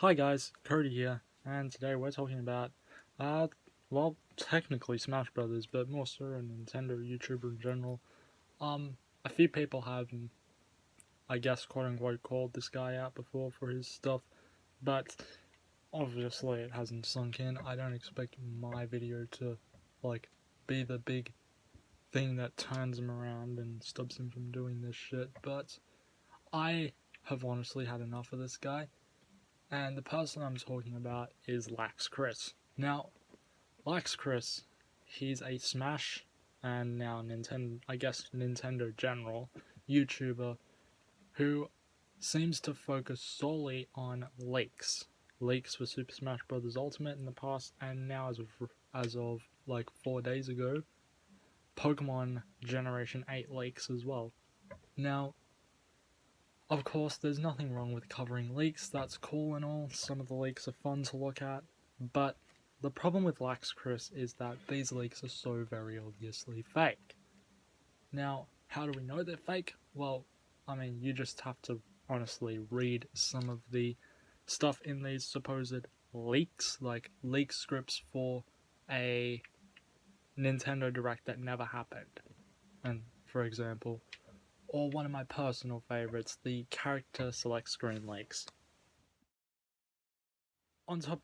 Hi guys, Cody here, and today we're talking about, well, technically Smash Brothers, but more so a Nintendo YouTuber in general. A few people have, I guess, quote-unquote, called this guy out before for his stuff, but obviously it hasn't sunk in. I don't expect my video to, be the big thing that turns him around and stops him from doing this shit, but I have honestly had enough of this guy. And the person I'm talking about is LaxChris. Now, LaxChris, he's a Smash and now Nintendo general YouTuber who seems to focus solely on leaks. Leaks for Super Smash Bros. Ultimate in the past, and now as of like 4 days ago, Pokemon Generation 8 leaks as well. Now, of course, there's nothing wrong with covering leaks, that's cool and all, some of the leaks are fun to look at, but the problem with LaxChris is that these leaks are so very obviously fake. Now, how do we know they're fake? Well, I mean, you just have to honestly read some of the stuff in these supposed leaks, like leak scripts for a Nintendo Direct that never happened. And, for example, or one of my personal favorites, the character select screen leaks.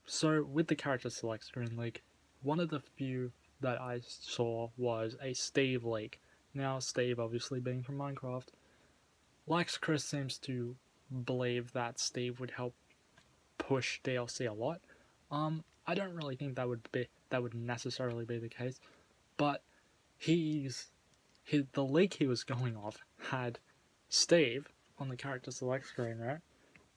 So with the character select screen leak, one of the few that I saw was a Steve leak. Now, Steve obviously being from Minecraft, LaxChris seems to believe that Steve would help push DLC a lot. I don't really think that would necessarily be the case, but the leak he was going off had Steve on the character select screen, right?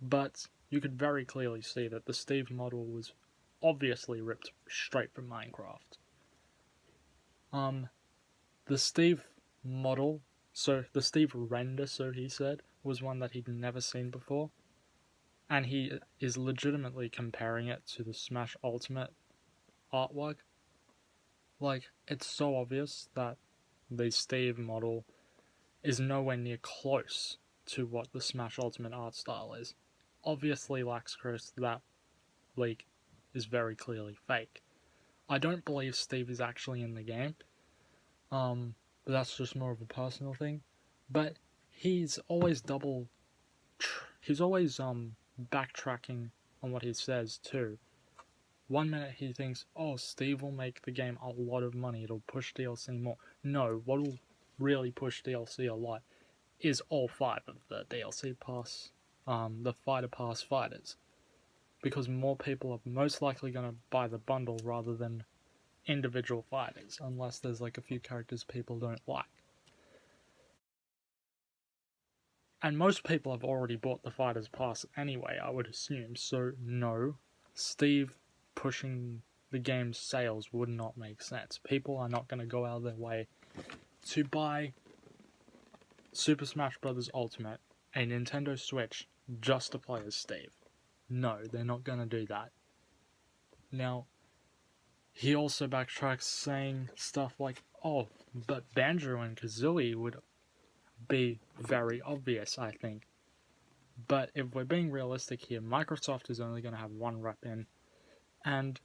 But you could very clearly see that the Steve model was obviously ripped straight from Minecraft. The Steve model, so the Steve render, so he said, was one that he'd never seen before. And he is legitimately comparing it to the Smash Ultimate artwork. Like, it's so obvious that the Steve model is nowhere near close to what the Smash Ultimate art style is. Obviously, LaxChris, that leak is very clearly fake. I don't believe Steve is actually in the game, but that's just more of a personal thing. But he's always backtracking on what he says too. 1 minute he thinks, oh, Steve will make the game a lot of money, it'll push DLC more. No, what will really push DLC a lot is all 5 of the DLC pass, the fighter pass fighters. Because more people are most likely going to buy the bundle rather than individual fighters, unless there's like a few characters people don't like. And most people have already bought the fighters pass anyway, I would assume, so no, Steve pushing the game's sales would not make sense. People are not going to go out of their way to buy Super Smash Bros. Ultimate, a Nintendo Switch, just to play as Steve. No, they're not going to do that. Now, he also backtracks saying stuff like, oh, but Banjo and Kazooie would be very obvious, I think. But if we're being realistic here, Microsoft is only going to have one rep in. And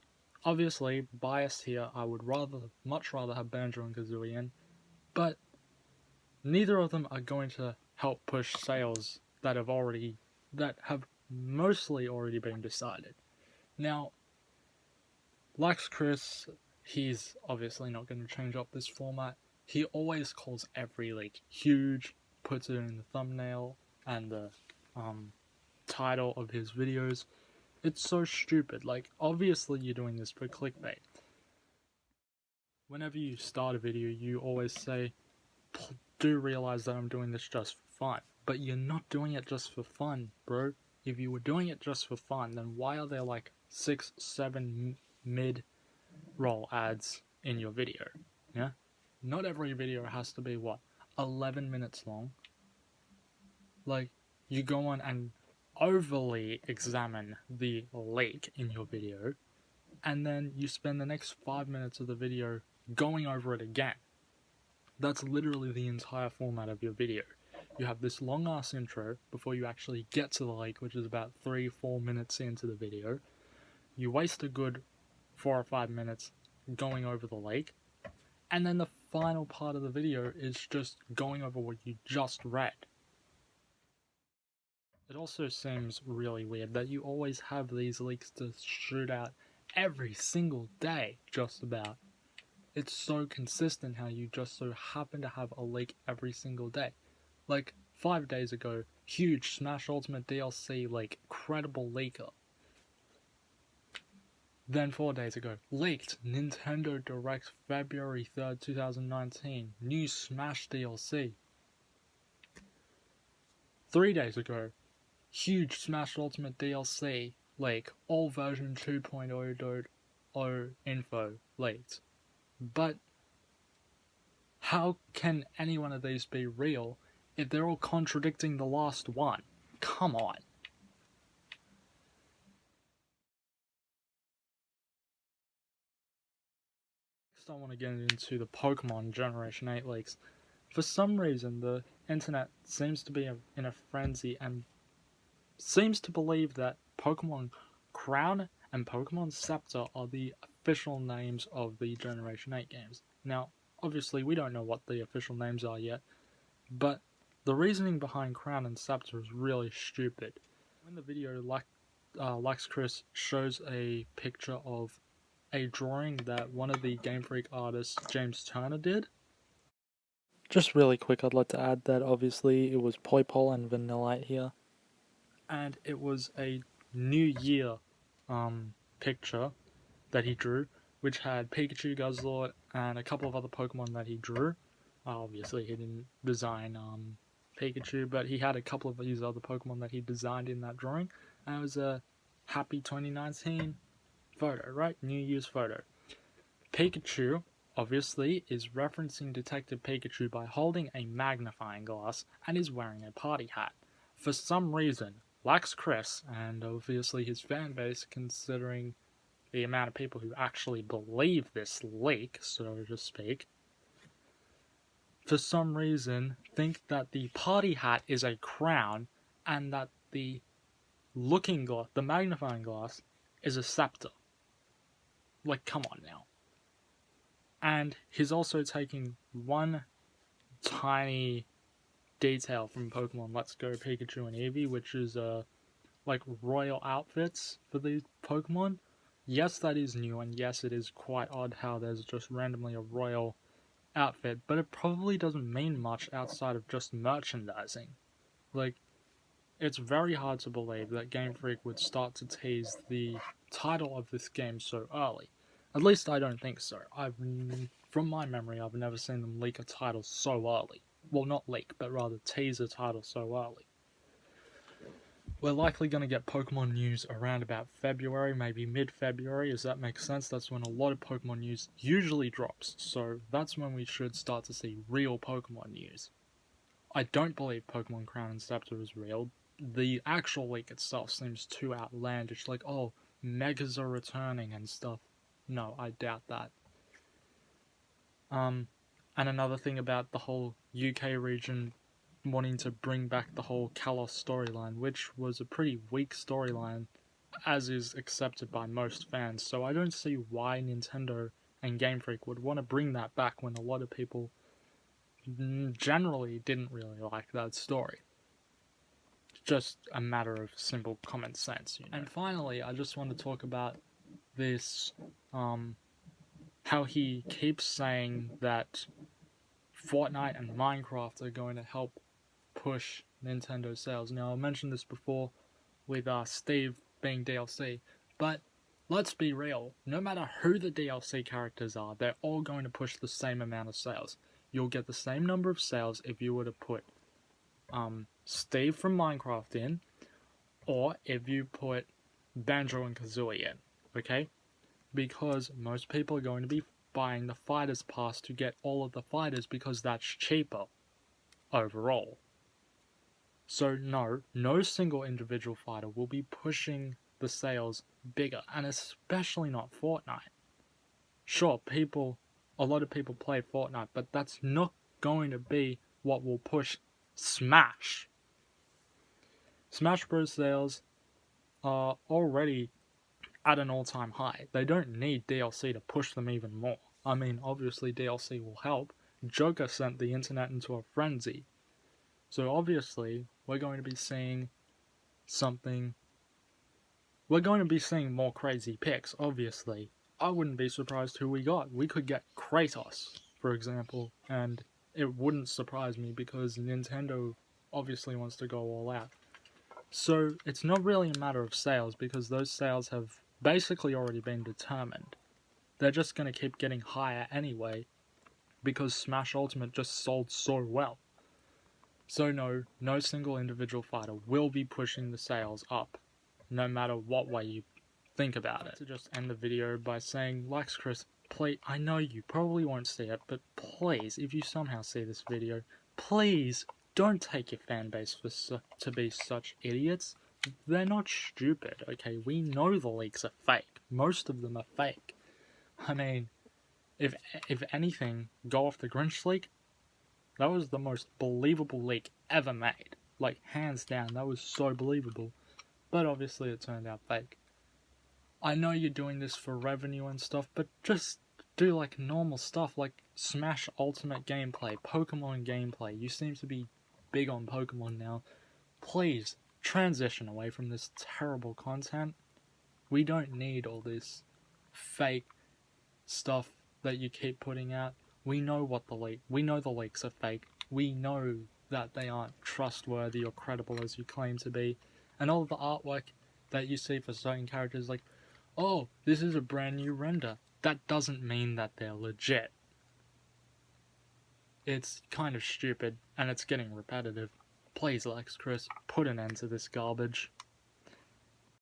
obviously, biased here, I would much rather have Banjo and Kazooie in. But neither of them are going to help push sales that have mostly already been decided. Now, LaxChris, he's obviously not going to change up this format. He always calls every leak huge, puts it in the thumbnail and the title of his videos. It's so stupid. Like, obviously you're doing this for clickbait. Whenever you start a video, you always say, do realize that I'm doing this just for fun. But you're not doing it just for fun, bro. If you were doing it just for fun, then why are there like 6, 7 mid-roll ads in your video? Yeah? Not every video has to be, 11 minutes long? Like, you go on and overly examine the leak in your video, and then you spend the next 5 minutes of the video going over it again. That's literally the entire format of your video. you have this long ass intro before you actually get to the lake, which is about 3-4 minutes into the video. You waste a good 4 or 5 minutes going over the lake, and then the final part of the video is just going over what you just read. It also seems really weird that you always have these leaks to shoot out every single day, just about. It's so consistent how you just so happen to have a leak every single day. Like, 5 days ago, huge Smash Ultimate DLC, like, credible leaker. Then 4 days ago, leaked Nintendo Direct February 3rd, 2019, new Smash DLC. 3 days ago, huge Smash Ultimate DLC, like, all version 2.0.0 info leaked. But how can any one of these be real if they're all contradicting the last one? Come on. Next, I want to get into the Pokemon Generation 8 leaks. For some reason, the internet seems to be in a frenzy and seems to believe that Pokemon Crown and Pokemon Scepter are the official names of the Generation 8 games. Now, obviously, we don't know what the official names are yet, but the reasoning behind Crown and Scepter is really stupid. When the video LaxChris shows a picture of a drawing that one of the Game Freak artists, James Turner, did. Just really quick, I'd like to add that obviously it was Poipole and Vanillite here. And it was a New Year picture that he drew, which had Pikachu, Guzzlord, and a couple of other Pokemon that he drew. Obviously, he didn't design Pikachu, but he had a couple of these other Pokemon that he designed in that drawing. And it was a happy 2019 photo, right? New Year's photo. Pikachu, obviously, is referencing Detective Pikachu by holding a magnifying glass and is wearing a party hat. For some reason, LaxChris, and obviously his fan base, considering the amount of people who actually believe this leak, so to speak, for some reason think that the party hat is a crown and that the looking glass, the magnifying glass, is a scepter. Like, come on now. And he's also taking one tiny detail from Pokemon Let's Go Pikachu and Eevee, which is like royal outfits for these Pokemon. Yes, that is new, and yes, it is quite odd how there's just randomly a royal outfit, but it probably doesn't mean much outside of just merchandising. Like, it's very hard to believe that Game Freak would start to tease the title of this game so early. At least I don't think so. From my memory, I've never seen them leak a title so early. Well, not leak, but rather tease a title so early. We're likely going to get Pokemon news around about February, maybe mid-February, as that makes sense. That's when a lot of Pokemon news usually drops, so that's when we should start to see real Pokemon news. I don't believe Pokemon Crown and Scepter is real. The actual leak itself seems too outlandish, like, oh, Megas are returning and stuff. No, I doubt that. And another thing about the whole UK region wanting to bring back the whole Kalos storyline, which was a pretty weak storyline, as is accepted by most fans, so I don't see why Nintendo and Game Freak would want to bring that back when a lot of people generally didn't really like that story. Just a matter of simple common sense, you know. And finally, I just want to talk about this, how he keeps saying that Fortnite and Minecraft are going to help push Nintendo sales. Now, I mentioned this before with Steve being DLC, but let's be real, no matter who the DLC characters are, they're all going to push the same amount of sales. You'll get the same number of sales if you were to put Steve from Minecraft in, or if you put Banjo and Kazooie in, okay? Because most people are going to be buying the Fighters Pass to get all of the fighters because that's cheaper overall. So no single individual fighter will be pushing the sales bigger, and especially not Fortnite. Sure, a lot of people play Fortnite, but that's not going to be what will push Smash. Smash Bros. Sales are already at an all-time high. They don't need DLC to push them even more. I mean, obviously DLC will help. Joker sent the internet into a frenzy. So obviously, we're going to be seeing something. We're going to be seeing more crazy picks, obviously. I wouldn't be surprised who we got. We could get Kratos, for example, and it wouldn't surprise me because Nintendo obviously wants to go all out. So it's not really a matter of sales because those sales have basically already been determined. They're just going to keep getting higher anyway because Smash Ultimate just sold so well. So no single individual fighter will be pushing the sales up, no matter what way you think about it. To just end the video by saying, LaxChris, please, I know you probably won't see it, but please, if you somehow see this video, please don't take your fanbase to be such idiots. They're not stupid, okay? We know the leaks are fake. Most of them are fake. I mean, if anything, go off the Grinch leak, that was the most believable leak ever made. Like, hands down, that was so believable. But obviously it turned out fake. I know you're doing this for revenue and stuff, but just do like normal stuff like Smash Ultimate gameplay, Pokemon gameplay. You seem to be big on Pokemon now. Please, transition away from this terrible content. We don't need all this fake stuff that you keep putting out. We know the leaks are fake. We know that they aren't trustworthy or credible as you claim to be. And all of the artwork that you see for certain characters, like, oh, this is a brand new render. That doesn't mean that they're legit. It's kind of stupid, and it's getting repetitive. Please, LaxChris, put an end to this garbage.